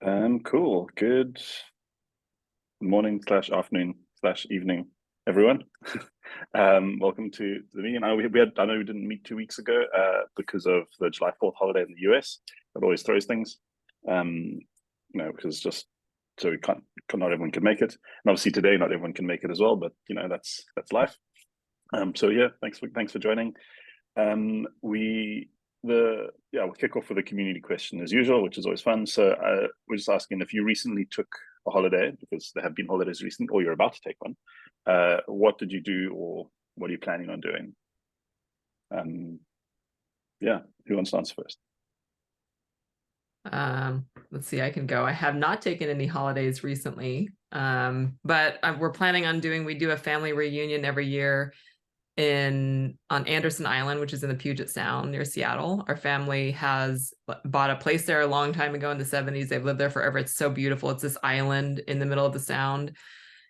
Cool. Good morning / afternoon / evening, everyone. Welcome to the meeting. I know we didn't meet 2 weeks ago because of the July 4th holiday in the US. That always throws things. Because just so not everyone can make it. And obviously today not everyone can make it as well, but that's life. So yeah, thanks for joining. We'll kick off with a community question as usual, which is always fun. So we're just asking if you recently took a holiday, because there have been holidays recently, or you're about to take one. What did you do, or what are you planning on doing? Who wants to answer first? Let's see, I can go. I have not taken any holidays recently, but we're planning on we do a family reunion every year on Anderson Island, which is in the Puget Sound near Seattle. Our family has bought a place there a long time ago in the 70s. They've lived there forever. It's so beautiful. It's this island in the middle of the sound,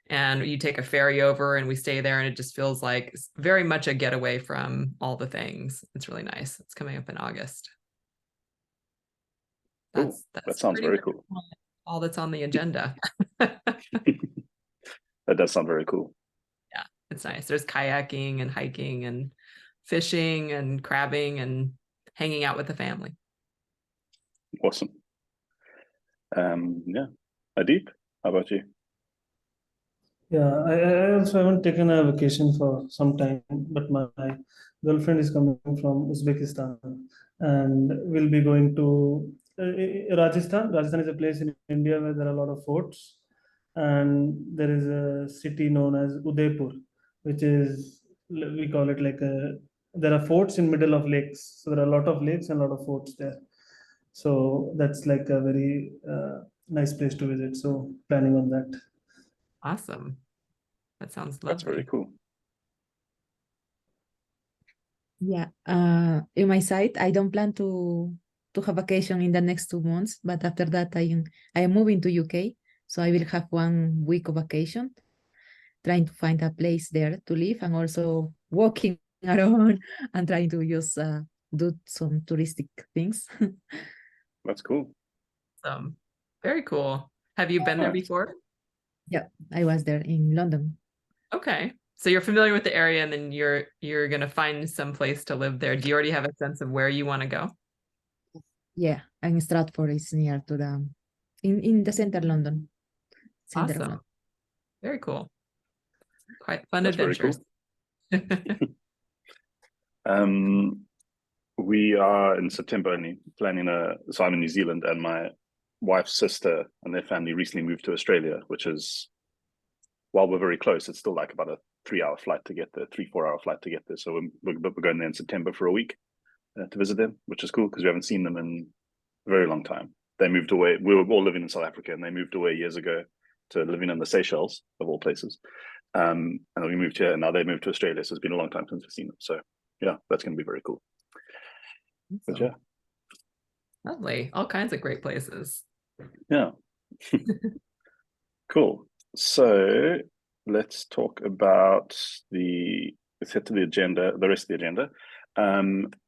and you take a ferry over and we stay there, and it just feels like very much a getaway from all the things. It's really nice. It's coming up in August. That sounds very cool. All that's on the agenda. That does sound very cool. Yeah, it's nice. There's kayaking and hiking and fishing and crabbing and hanging out with the family. Awesome. Adeep, how about you? Yeah, I also haven't taken a vacation for some time, but my girlfriend is coming from Uzbekistan, and we'll be going to Rajasthan. Rajasthan is a place in India where there are a lot of forts, and there is a city known as Udaipur, which is, we call it there are forts in middle of lakes. So there are a lot of lakes and a lot of forts there. So that's like a very nice place to visit. So planning on that. Awesome. That sounds lovely. That's very cool. Yeah. In my side, I don't plan to have vacation in the next 2 months, but after that I am moving to UK, so I will have 1 week of vacation, trying to find a place there to live, and also walking around and trying to just do some touristic things. That's cool. Very cool. Have you been there before? Yeah, I was there in London. Okay, so you're familiar with the area, and then you're gonna find some place to live there. Do you already have a sense of where you want to go? Yeah, and Stratford is near to in the center London. Awesome. London. Very cool. Quite fun That's adventures. Cool. We are in September only planning so I'm in New Zealand, and my wife's sister and their family recently moved to Australia, which is, while we're very close, it's still like about a 3-hour flight to get there, 3-4 hour flight to get there. So we're going there in September for a week to visit them, which is cool because we haven't seen them in a very long time. They moved away. We were all living in South Africa, and they moved away years ago to living in the Seychelles, of all places. And then we moved here, and now they moved to Australia. So it's been a long time since we've seen them. So yeah, that's going to be very cool. But yeah. Lovely. All kinds of great places. Yeah. Cool. So let's talk about let's head to the agenda, the rest of the agenda.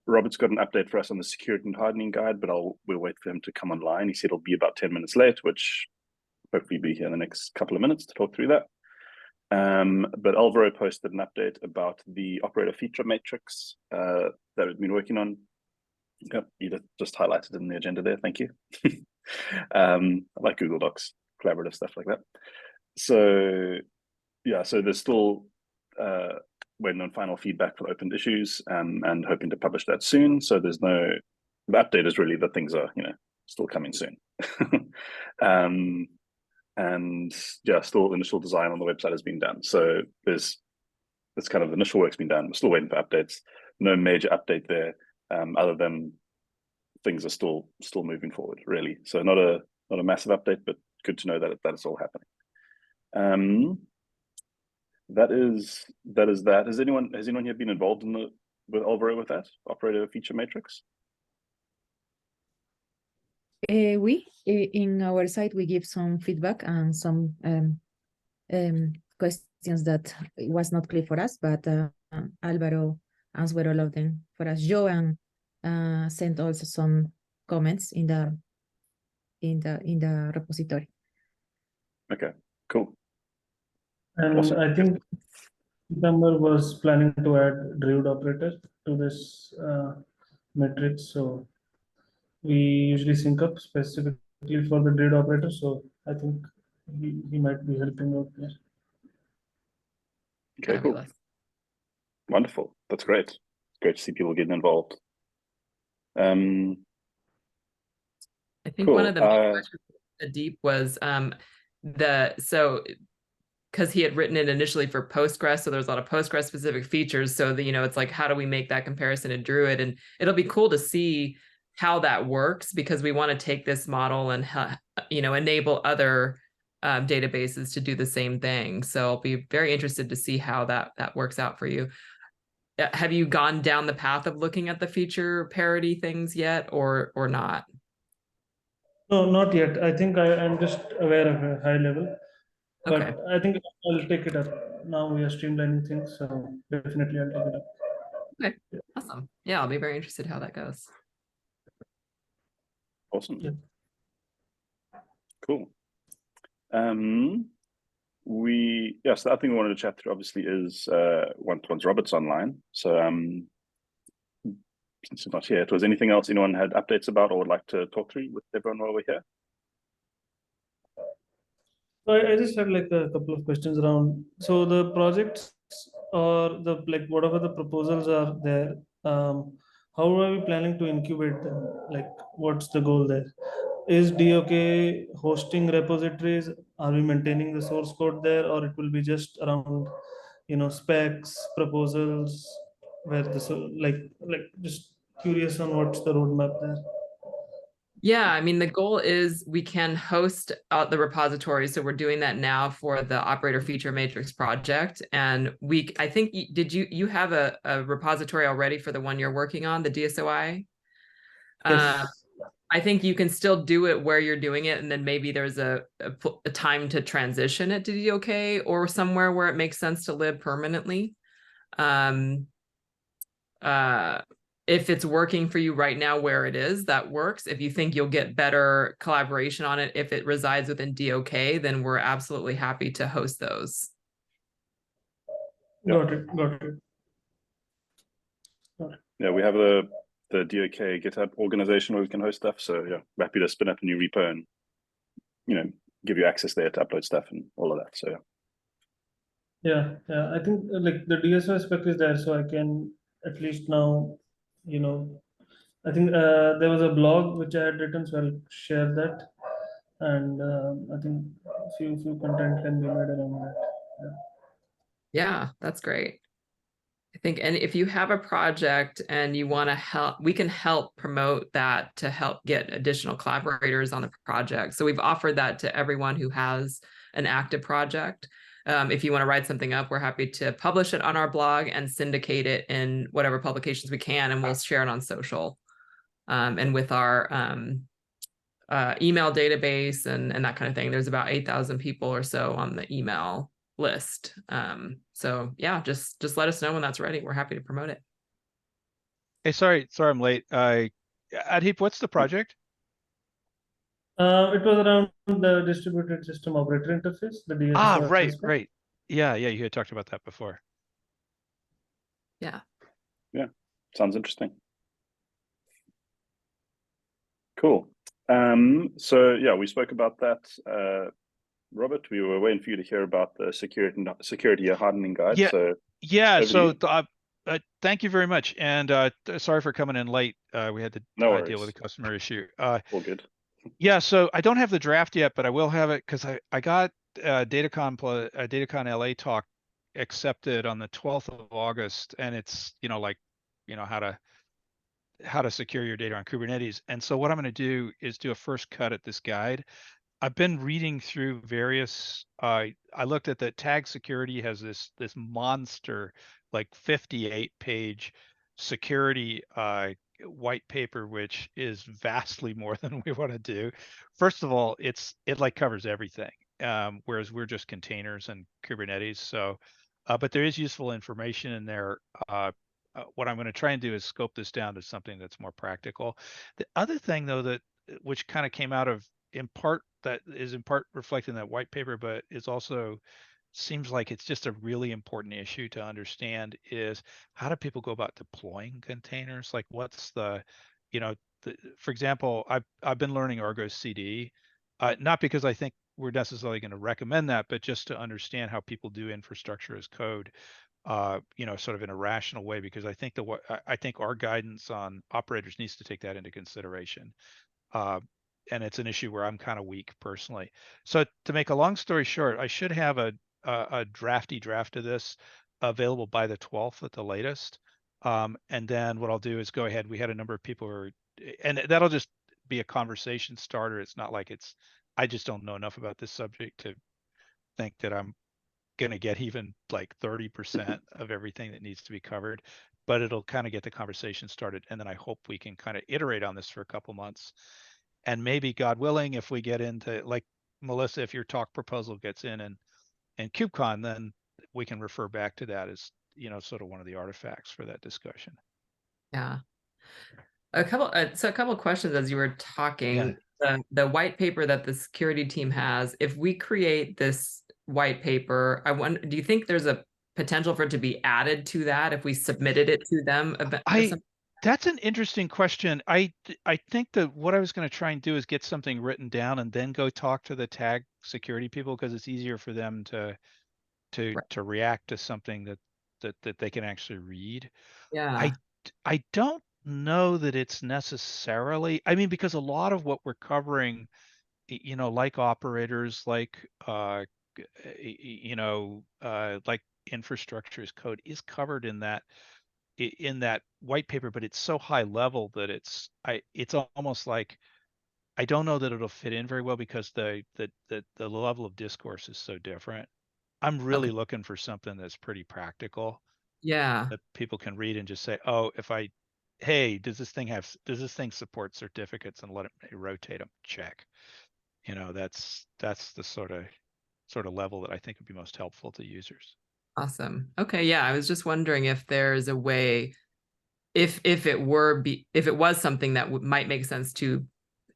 Robert's got an update for us on the security and hardening guide, but we'll wait for him to come online. He said it'll be about 10 minutes late, which hopefully be here in the next couple of minutes to talk through that. But Alvaro posted an update about the operator feature matrix that we've been working on. Yep, you just highlighted it in the agenda there. Thank you. I like Google Docs, collaborative stuff like that. So yeah, so there's still waiting on final feedback for open issues, and hoping to publish that soon. So the update is really that things are still coming soon. And yeah, still initial design on the website has been done. So this kind of initial work's been done. We're still waiting for updates. No major update there, other than things are still moving forward, really. So not a massive update, but good to know that it's all happening. That is that. Has anyone here been involved with Alvaro with that operator feature matrix? In our site we give some feedback and some questions that was not clear for us, but Alvaro answered all of them for us. Joan sent also some comments in the in the repository. Okay, cool. And Awesome. I think September was planning to add Druid operator to this matrix. So we usually sync up specifically for the Druid operator. So I think he might be helping out there. Okay, cool. Fabulous. Wonderful. That's great. It's great to see people getting involved. I think Cool. one of the main questions Deep was because he had written it initially for Postgres, so there's a lot of Postgres specific features. So it's like, how do we make that comparison to Druid? And it'll be cool to see how that works, because we want to take this model and enable other databases to do the same thing. So I'll be very interested to see how that works out for you. Have you gone down the path of looking at the feature parity things yet, or not? No, not yet. I think I'm just aware of a high level, but Okay. I think I'll take it up. Now we are streamlining things, so definitely I'll take it up. Okay, awesome. Yeah, I'll be very interested how that goes. Awesome. Yeah. Cool. So I think we wanted to chat through obviously is once Robert's online. So since he's not here, was anything else anyone had updates about or would like to talk through with everyone while we're here? So I just had like a couple of questions around. So the projects or the whatever the proposals are there, how are we planning to incubate them? Like, what's the goal there? Is DoK hosting repositories? Are we maintaining the source code there, or it will be just around, specs, proposals, where just curious on what's the roadmap there. Yeah, I mean, the goal is we can host out the repository. So we're doing that now for the operator feature matrix project. And I think, did you have a repository already for the one you're working on, the DSOI? Yes. I think you can still do it where you're doing it. And then maybe there's a time to transition it to DoK or somewhere where it makes sense to live permanently. If it's working for you right now where it is, that works. If you think you'll get better collaboration on it if it resides within DoK, then we're absolutely happy to host those. Got it. Yeah, we have the DoK GitHub organization where we can host stuff. So yeah, we're happy to spin up a new repo and give you access there to upload stuff and all of that. So yeah. I think like the DSO spec is there, so I can at least now, I think there was a blog which I had written, so I'll share that, and I think few content can be made around that. Yeah, that's great. I think, and if you have a project and you want to help, we can help promote that to help get additional collaborators on the project. So we've offered that to everyone who has an active project. If you want to write something up, we're happy to publish it on our blog and syndicate it in whatever publications we can, and we'll share it on social. And with our email database and that kind of thing, there's about 8,000 people or so on the email list. So yeah, just let us know when that's ready. We're happy to promote it. Hey, sorry I'm late. Adheep, what's the project? It was around the distributed system operator interface, the DSO. Right. Yeah, you had talked about that before. Yeah, sounds interesting. Cool. So yeah, we spoke about that. Robert, we were waiting for you to hear about the security hardening guide. Yeah. So thank you very much, and sorry for coming in late. We had to deal with a customer issue. All good. Yeah, so I don't have the draft yet, but I will have it because I got DataCon LA talk accepted on the 12th of August, and it's how to secure your data on Kubernetes. And so what I'm going to do is do a first cut at this guide. I've been reading through various. I looked at the tag security has this monster like 58-page security white paper, which is vastly more than we want to do. First of all, it like covers everything, whereas we're just containers and Kubernetes. So, but there is useful information in there. What I'm going to try and do is scope this down to something that's more practical. The other thing, though, which kind of came out of in part reflecting that white paper, but it's also seems like it's just a really important issue to understand is how do people go about deploying containers? Like what's the, for example, I've been learning Argo CD, not because I think we're necessarily going to recommend that, but just to understand how people do infrastructure as code, sort of in a rational way, because I think I think our guidance on operators needs to take that into consideration. And it's an issue where I'm kind of weak personally. So to make a long story short, I should have a drafty draft of this available by the 12th at the latest. And then what I'll do is go ahead. We had a number of people who are, and that'll just be a conversation starter. It's not like I just don't know enough about this subject to think that I'm going to get even like 30% of everything that needs to be covered, but it'll kind of get the conversation started. And then I hope we can kind of iterate on this for a couple months. And maybe, God willing, if we get into, like Melissa, if your talk proposal gets in and KubeCon, then we can refer back to that as, sort of one of the artifacts for that discussion. Yeah. A couple of questions as you were talking. Yeah. The white paper that the security team has, if we create this white paper, I wonder, do you think there's a potential for it to be added to that if we submitted it to them? That's an interesting question. I think that what I was going to try and do is get something written down and then go talk to the tag security people, because it's easier for them to react to something that they can actually read. Yeah. I don't know that it's necessarily, because a lot of what we're covering, like operators, like like infrastructure as code is covered in that white paper, but it's so high level that it's almost like I don't know that it'll fit in very well, because the level of discourse is so different. I'm really looking for something that's pretty practical. Yeah. That people can read and just say, oh, hey, does this thing support certificates, and let it rotate them? Check. That's the sort of level that I think would be most helpful to users. Awesome. Okay. Yeah. I was just wondering if there's a way, if it was something that might make sense to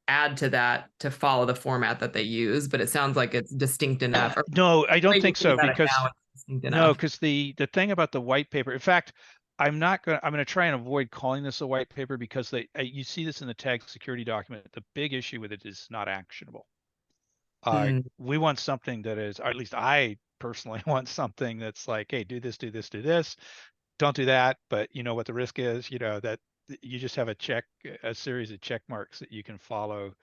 add to that to follow the format that they use, but it sounds like it's distinct enough. No, I don't think so, because the thing about the white paper, in fact, I'm going to try and avoid calling this a white paper, because you see this in the tag security document. The big issue with it is not actionable. We want something that is, or at least I personally want something that's like, hey, do this, do this, do this. Don't do that, but you know what the risk is, that you just have a series of check marks that you can follow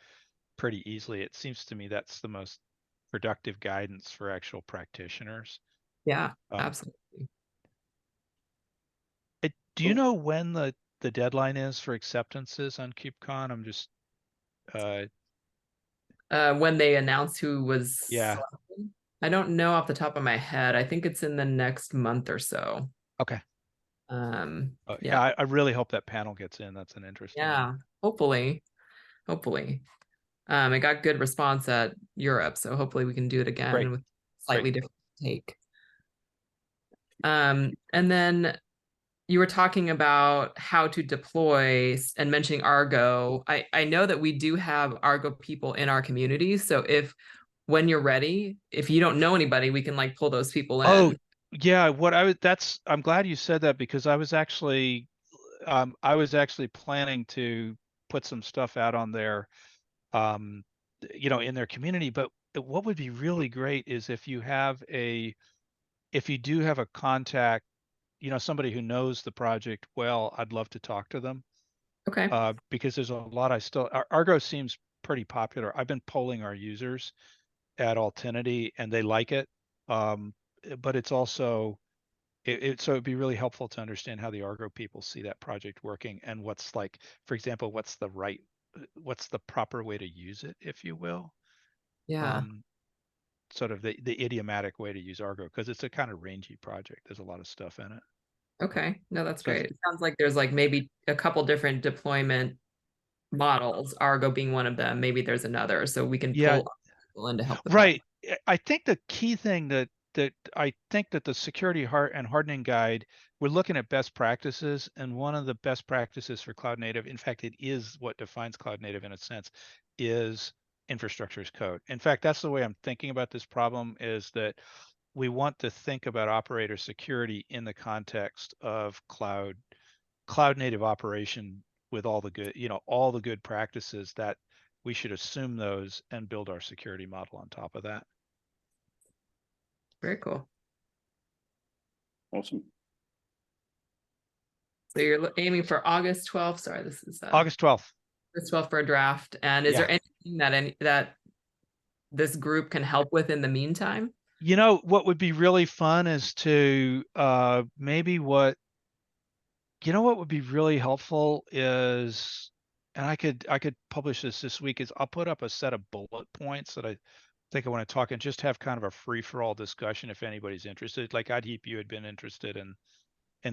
pretty easily. It seems to me that's the most productive guidance for actual practitioners. Yeah, absolutely. Do you know when the deadline is for acceptances on KubeCon? I'm just when they announce who was selected? I don't know off the top of my head. I think it's in the next month or so. Okay. Yeah, I really hope that panel gets in. That's an interesting one. Hopefully. It got good response at Europe, so hopefully we can do it again with slightly different take. And then you were talking about how to deploy and mentioning Argo. I know that we do have Argo people in our community, so when you're ready, if you don't know anybody, we can pull those people in. Oh yeah, I'm glad you said that, because I was actually planning to put some stuff out on there, in their community. But what would be really great is if you do have a contact, somebody who knows the project well, I'd love to talk to them. Okay. Because there's a lot Argo seems pretty popular. I've been polling our users at Altinity and they like it. But it's also, so it'd be really helpful to understand how the Argo people see that project working, and what's for example, what's the proper way to use it, if you will. Yeah. Sort of the idiomatic way to use Argo, because it's a kind of rangy project. There's a lot of stuff in it. Okay. No, that's great. It sounds like there's maybe a couple different deployment models, Argo being one of them. Maybe there's another, so we can pull people in to help with that. I think the key thing that I think that the security and hardening guide, we're looking at best practices, and one of the best practices for cloud native, in fact, it is what defines cloud native in a sense, is infrastructure as code. In fact, that's the way I'm thinking about this problem, is that we want to think about operator security in the context of cloud native operation with all the good, all the good practices, that we should assume those and build our security model on top of that. Very cool. Awesome. So you're aiming for August 12th. Sorry, this is August 12th. August 12th for a draft. And is there anything that this group can help with in the meantime? What would be really fun is to maybe what would be really helpful is, and I could publish this week, is I'll put up a set of bullet points that I think I want to talk and just have kind of a free-for-all discussion if anybody's interested. Like Adheep, you had been interested in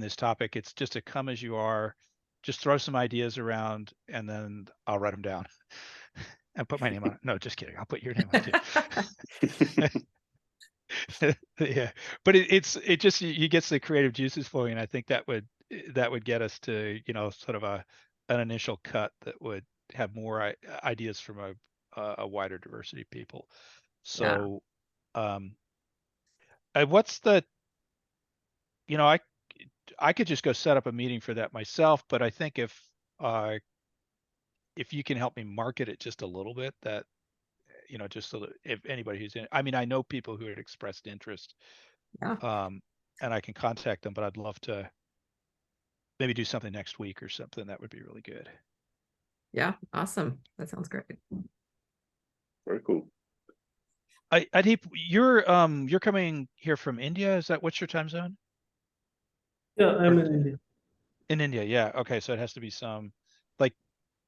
this topic. It's just a come as you are, just throw some ideas around, and then I'll write them down and put my name on it. No, just kidding. I'll put your name on it too. Yeah, but it just, you gets the creative juices flowing, and I think that would get us to sort of an initial cut that would have more ideas from a wider diversity of people. So what's the, I could just go set up a meeting for that myself, but I think if you can help me market it just a little bit, that just so that if anybody who's in, I know people who had expressed interest, and I can contact them, but I'd love to maybe do something next week or something. That would be really good. Yeah, awesome. That sounds great. Very cool. Adheep, you're coming here from India. What's your time zone? Yeah, I'm in India. In India, yeah. Okay, so it has to be some, like,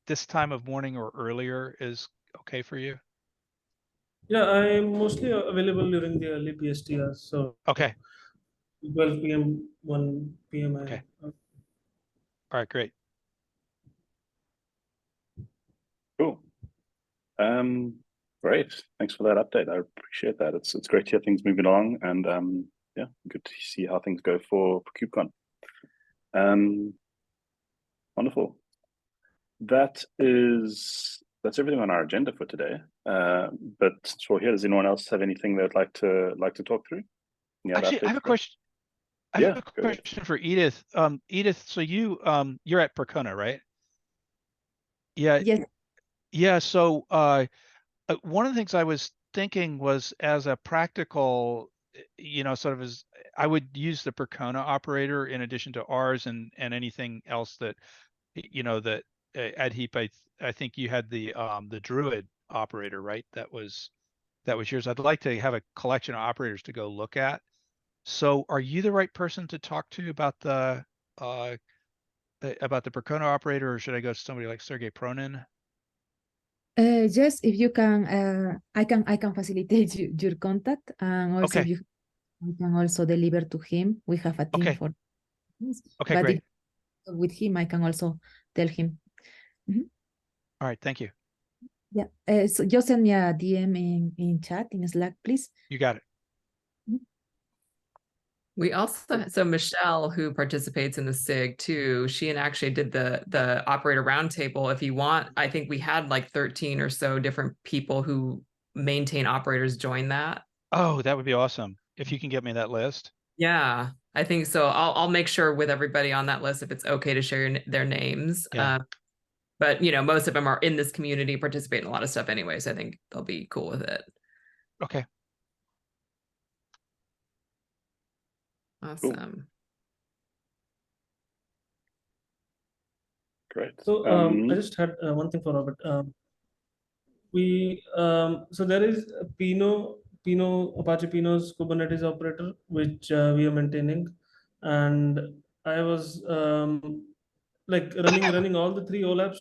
this time of morning or earlier is okay for you? Yeah, I'm mostly available during the early PST hours. So Okay. 12 p.m., 1 p.m. Okay. All right, great. Cool. Great. Thanks for that update. I appreciate that. It's great to hear things moving along, and yeah, good to see how things go for KubeCon. Wonderful. That's everything on our agenda for today. But since we're here, does anyone else have anything they'd like to talk through? Actually, I have a question. I have a question for Edith. Edith, so you're at Percona, right? Yeah. Yes. Yeah. So one of the things I was thinking was, as a practical, sort of as I would use the Percona operator in addition to ours and anything else that, that Adheep, I think you had the Druid operator, right? That was yours. I'd like to have a collection of operators to go look at. So are you the right person to talk to about the Percona operator, or should I go to somebody like Sergey Pronin? Yes, if you can, I can facilitate your contact, and also Okay. I can also deliver to him. We have a team for this. Okay, but great. If with him, I can also tell him. All right, thank you. Yeah. So just send me a DM in chat in Slack, please. You got it. We also, so Michelle, who participates in the SIG too, she actually did the operator roundtable. If you want, I think we had like 13 or so different people who maintain operators join that. Oh, that would be awesome. If you can get me that list. Yeah, I think so. I'll make sure with everybody on that list if it's okay to share their names. Yeah. But most of them are in this community, participate in a lot of stuff anyway, so I think they'll be cool with it. Okay. Awesome. Cool. Great. So I just had one thing for Robert. So there is a Apache Pinot's Kubernetes operator, which we are maintaining, and I was like running all the three OLAPs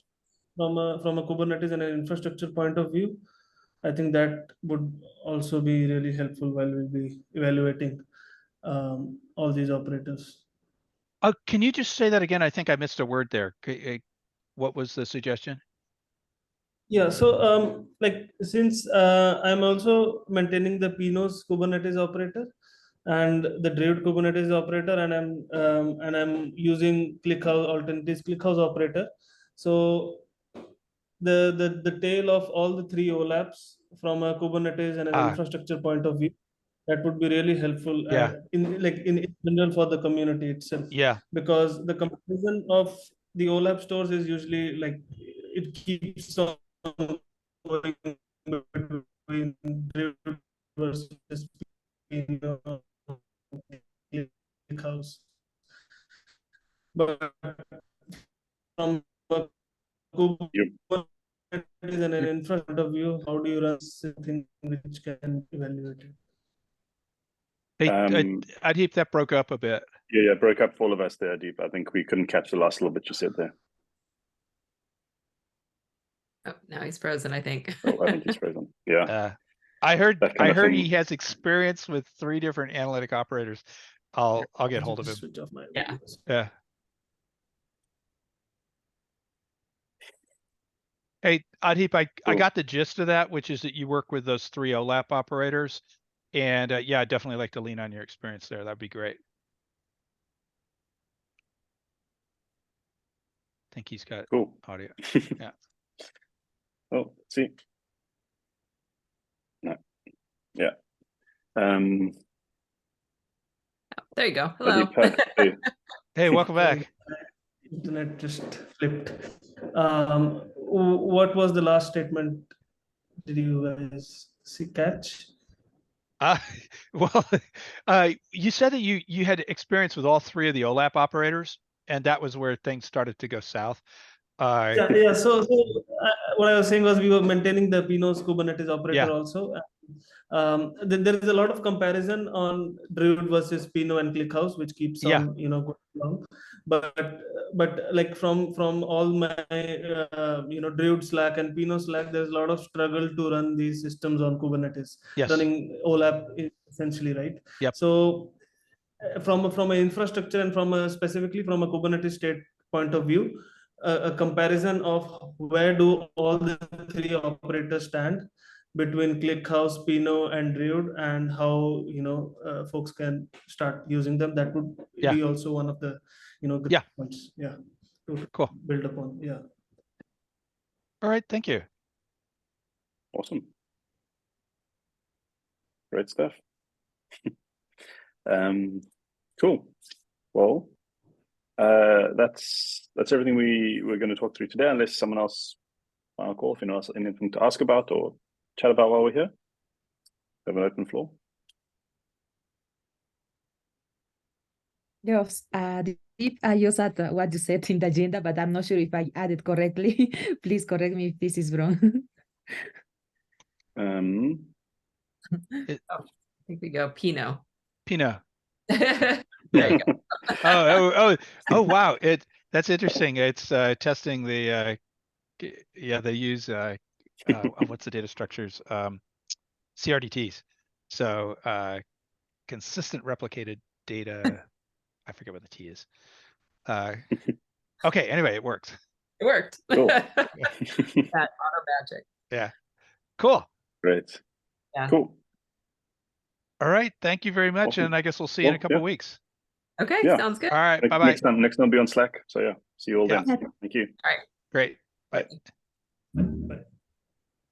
from a Kubernetes and an infrastructure point of view. I think that would also be really helpful while we'll be evaluating all these operators. Can you just say that again? I think I missed a word there. What was the suggestion? Yeah, so like since I'm also maintaining the Pinot's Kubernetes operator and the Druid Kubernetes operator, and I'm using ClickHouse Alternatives ClickHouse operator. So the tail of all the three OLAPs from a Kubernetes and an infrastructure point of view. That would be really helpful. Yeah. In general for the community itself. Yeah. Because the comparison of the OLAP stores is usually like it keeps on going between Druid versus ClickHouse. But from a Kubernetes and an infra point of view, how do you run something which can be evaluated? Hey, Adip, that broke up a bit. Yeah, broke up for all of us there, Deep. I think we couldn't catch the last little bit you said there. Oh, now he's frozen, I think. Oh, I think he's frozen. Yeah. I heard thing. he has experience with 3 different analytic operators. I'll get hold of him. Switch off my Yeah. Yeah. Hey, Adip, I got the gist of that, which is that you work with those 3 OLAP operators. And yeah, I'd definitely like to lean on your experience there. That'd be great. I think he's got Cool. audio. Yeah. Oh, see. No. Yeah. There you go. Hello. Hey, welcome back. Internet just flipped. What was the last statement? Did you guys catch? Well, you said that you had experience with all 3 of the OLAP operators, and that was where things started to go south. Yeah. So what I was saying was we were maintaining the Pinot's Kubernetes operator also. There is a lot of comparison on Druid versus Pinot and ClickHouse, which keeps on going along. But like from all my Druid Slack and Pinot Slack, there's a lot of struggle to run these systems on Kubernetes. Yes. Running OLAP essentially, right? Yep. So from an infrastructure and specifically from a Kubernetes state point of view, a comparison of where do all the 3 operators stand between ClickHouse, Pinot, and Druid, and how folks can start using them. That would be also one of the good points. Yeah. To build upon. Yeah. All right. Thank you. Awesome. Great stuff. Cool. Well, that's everything we're going to talk through today, unless someone else final call, if anyone else anything to ask about or chat about while we're here. We have an open floor. Yes, I just add what you said in the agenda, but I'm not sure if I added correctly. Please correct me if this is wrong. I think we go Pinot. There you go. Oh wow, that's interesting. It's testing the they use what's the data structures, CRDTs. So consistent replicated data. I forget what the T is. Okay, anyway, it worked. It worked. Cool. That auto magic. Yeah. Cool. Great. Yeah. Cool. All right. Thank you very much. Awesome. And I guess we'll see you in a couple of weeks. Okay, sounds good. All right. Bye-bye. Next time will be on Slack. So yeah, see you all then. Thank you. All right. Great. Bye. Bye.